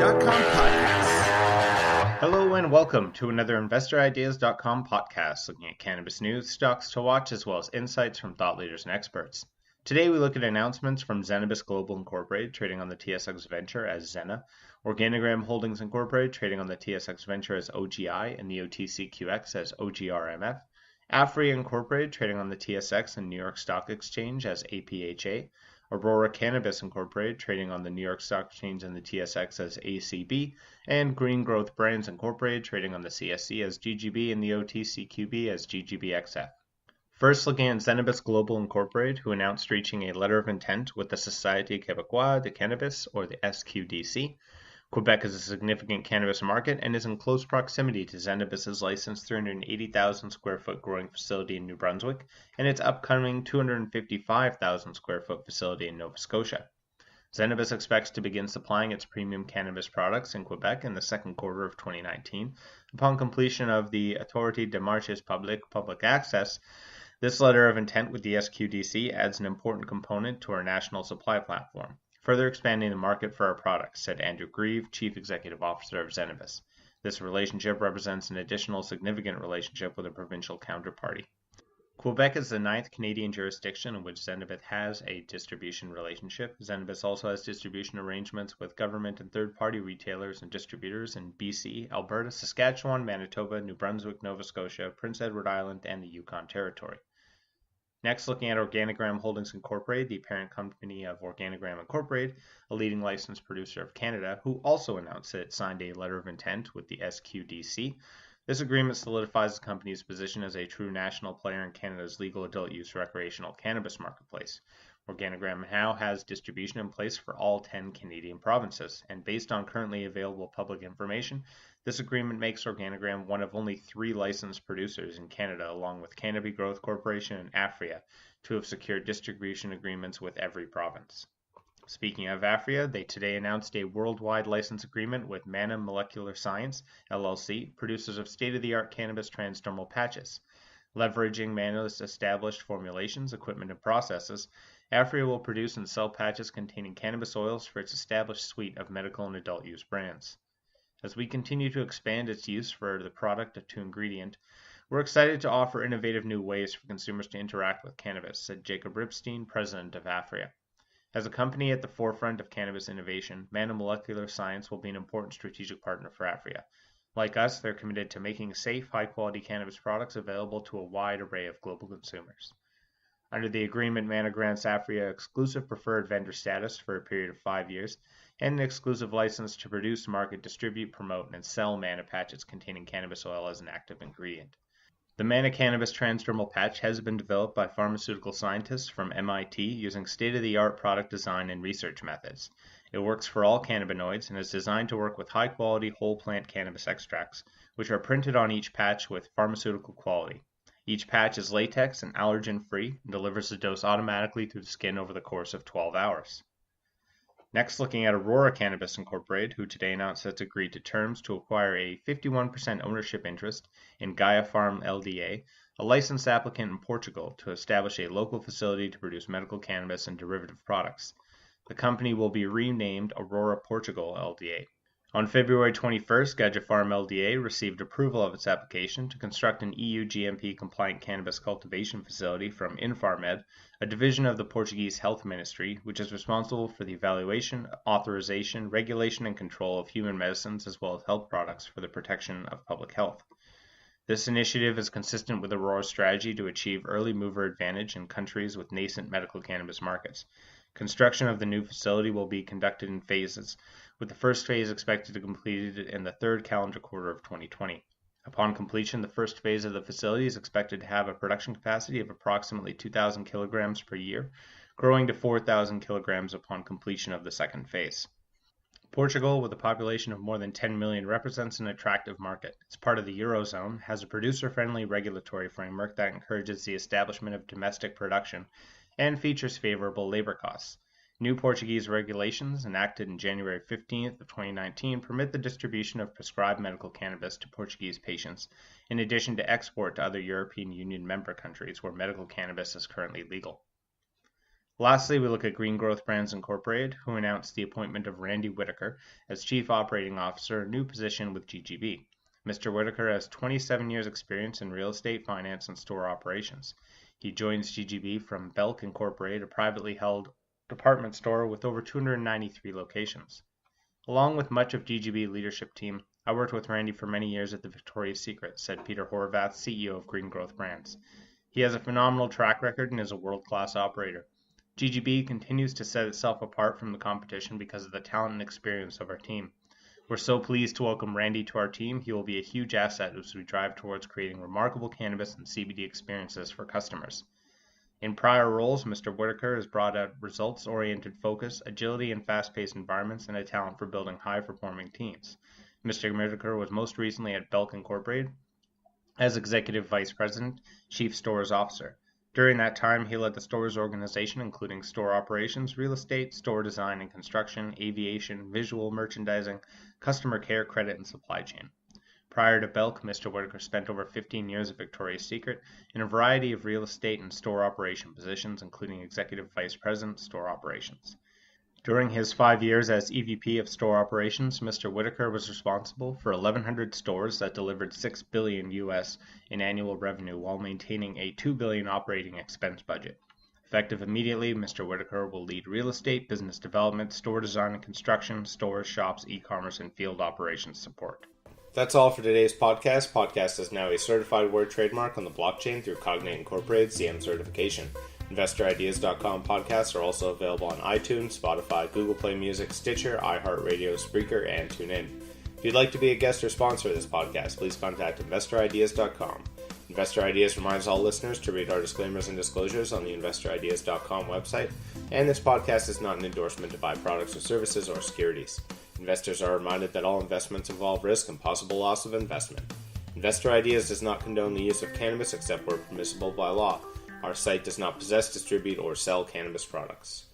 InvestorIdeas.com podcast. Hello and welcome to another InvestorIdeas.com podcast looking at cannabis news, stocks to watch, as well as insights from thought leaders and experts. Today we look at announcements from Cannabis Global Incorporated, trading on the TSX Venture as ZENA, Organigram Holdings Incorporated, trading on the TSX Venture as OGI and the OTCQX as OGRMF, APHA.TO Incorporated, trading on the TSX and New York Stock Exchange as APHA.TO, Aurora Cannabis Incorporated, trading on the New York Stock Exchange and the TSX as ACB, and Green Growth Brands Incorporated, trading on the CSE as GGB and the OTCQB as GGBXF. First, looking at Cannabis Global Incorporated, who announced reaching a letter of intent with the Société Québécoise de Cannabis, or the SQDC. Quebec is a significant cannabis market and is in close proximity to Cannabis's licensed 380,000 square foot growing facility in New Brunswick and its upcoming 255,000 square foot facility in Nova Scotia. Cannabis expects to begin supplying its premium cannabis products in Quebec in the second quarter of 2019. Upon completion of the Autorité des Marchés Publics public access, this letter of intent with the SQDC adds an important component to our national supply platform, further expanding the market for our products, said Andrew Grieve, Chief Executive Officer of Cannabis. This relationship represents an additional significant relationship with a provincial counterparty. Quebec is the 9th Canadian jurisdiction in which Cannabis has a distribution relationship. Cannabis also has distribution arrangements with government and third-party retailers and distributors in BC, Alberta, Saskatchewan, Manitoba, New Brunswick, Nova Scotia, Prince Edward Island, and the Yukon Territory. Next, looking at Organigram Holdings Incorporated, the parent company of Organigram Incorporated, a leading licensed producer of Canada, who also announced that it signed a letter of intent with the SQDC. This agreement solidifies the company's position as a true national player in Canada's legal adult use recreational cannabis marketplace. Organigram now has distribution in place for all 10 Canadian provinces, and based on currently available public information, this agreement makes Organigram one of only 3 licensed producers in Canada, along with Cannabis Growth Corporation and APHA.TO, to have secured distribution agreements with every province. Speaking of APHA.TO, they today announced a worldwide license agreement with Mana Molecular Science, LLC, producers of state-of-the-art cannabis transdermal patches. Leveraging Mana's established formulations, equipment, and processes, APHA.TO will produce and sell patches containing cannabis oils for its established suite of medical and adult use brands. As we continue to expand its use for the product to ingredient, we're excited to offer innovative new ways for consumers to interact with cannabis, said Jacob Ripstein, president of APHA.TO. As a company at the forefront of cannabis innovation, Mana Molecular Science will be an important strategic partner for APHA.TO. Like us, they're committed to making safe, high-quality cannabis products available to a wide array of global consumers. Under the agreement, Mana grants APHA.TO exclusive preferred vendor status for a period of 5 years and an exclusive license to produce, market, distribute, promote, and sell Mana patches containing cannabis oil as an active ingredient. The Mana Cannabis Transdermal Patch has been developed by pharmaceutical scientists from MIT using state-of-the-art product design and research methods. It works for all cannabinoids and is designed to work with high-quality whole plant cannabis extracts, which are printed on each patch with pharmaceutical quality. Each patch is latex and allergen-free and delivers the dose automatically through the skin over the course of 12 hours. Next, looking at Aurora Cannabis Incorporated, who today announced it's agreed to terms to acquire a 51% ownership interest in Gaia Farm LDA, a licensed applicant in Portugal, to establish a local facility to produce medical cannabis and derivative products. The company will be renamed Aurora Portugal LDA. On February 21st, Gaia Farm LDA received approval of its application to construct an EU GMP-compliant cannabis cultivation facility from Infarmed, a division of the Portuguese Health Ministry, which is responsible for the evaluation, authorization, regulation, and control of human medicines as well as health products for the protection of public health. This initiative is consistent with Aurora's strategy to achieve early mover advantage in countries with nascent medical cannabis markets. Construction of the new facility will be conducted in phases, with the first phase expected to be completed in the third calendar quarter of 2020. Upon completion, the first phase of the facility is expected to have a production capacity of approximately 2,000 kilograms per year, growing to 4,000 kilograms upon completion of the second phase. Portugal, with a population of more than 10 million, represents an attractive market. It's part of the Eurozone, has a producer-friendly regulatory framework that encourages the establishment of domestic production, and features favorable labor costs. New Portuguese regulations, enacted in January 15th of 2019, permit the distribution of prescribed medical cannabis to Portuguese patients, in addition to export to other European Union member countries where medical cannabis is currently legal. Lastly, we look at Green Growth Brands Incorporated, who announced the appointment of Randy Whitaker as Chief Operating Officer, a new position with GGB. Mr. Whitaker has 27 years experience in real estate, finance, and store operations. He joins GGB from Belk Incorporated, a privately held department store with over 293 locations. Along with much of GGB leadership team, I worked with Randy for many years at the Victoria's Secret, said Peter Horvath, CEO of Green Growth Brands. He has a phenomenal track record and is a world-class operator. GGB continues to set itself apart from the competition because of the talent and experience of our team. We're so pleased to welcome Randy to our team. He will be a huge asset as we drive towards creating remarkable cannabis and CBD experiences for customers. In prior roles, Mr. Whitaker has brought out results-oriented focus, agility in fast-paced environments, and a talent for building high-performing teams. Mr. Whitaker was most recently at Belk Incorporated as Executive Vice President, Chief Stores Officer. During that time, he led the stores organization, including store operations, real estate, store design and construction, aviation, visual merchandising, customer care, credit, and supply chain. Prior to Belk, Mr. Whitaker spent over 15 years at Victoria's Secret in a variety of real estate and store operation positions, including Executive Vice President, Store Operations. During his 5 years as EVP of Store Operations, Mr. Whitaker was responsible for 1,100 stores that delivered $6 billion US in annual revenue while maintaining a $2 billion operating expense budget. Effective immediately, Mr. Whitaker will lead real estate, business development, store design and construction, stores, shops, e-commerce, and field operations support. That's all for today's podcast. Podcast is now a certified word trademark on the blockchain through Cognate Incorporated CM certification. InvestorIdeas.com podcasts are also available on iTunes, Spotify, Google Play Music, Stitcher, iHeartRadio, Spreaker, and TuneIn. If you'd like to be a guest or sponsor of this podcast, please contact InvestorIdeas.com. Investor Ideas reminds all listeners to read our disclaimers and disclosures on the InvestorIdeas.com website, and this podcast is not an endorsement to buy products or services or securities. Investors are reminded that all investments involve risk and possible loss of investment. Investor Ideas does not condone the use of cannabis except where permissible by law. Our site does not possess, distribute, or sell cannabis products.